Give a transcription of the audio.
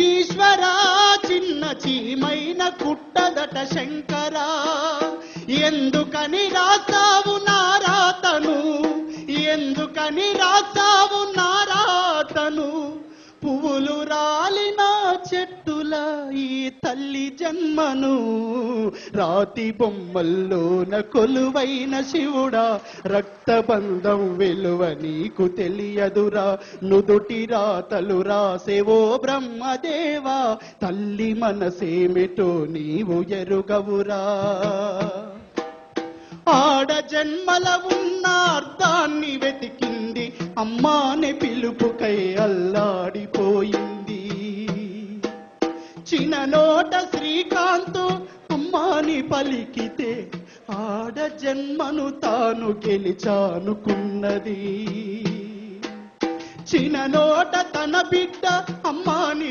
ఈశ్వరా చిన్న చీమైన కుట్టదట శంకరా, ఎందుకని రాసావు నారాతను, ఎందుకని రాసావు నారాతను. పువ్వులు రాలిన చెట్టుల ఈ తల్లి జన్మను, రాతి బొమ్మల్లోన కొలువైన శివుడా, రక్తబంధం విలువ నీకు తెలియదురా. నుదుటి రాతలు రాసేవో బ్రహ్మదేవా, తల్లి మనసేమిటో నీవు ఎరుగవురా. ఆడ జన్మల ఉన్న అర్థాన్ని వెతికింది, అమ్మాని పిలుపుకై అల్లాడిపోయింది. చిన్ననోట శ్రీకాంతు అమ్మాని పలికితే, ఆడ జన్మను తాను గెలిచానుకున్నది. చిన్ననోట తన బిడ్డ అమ్మాని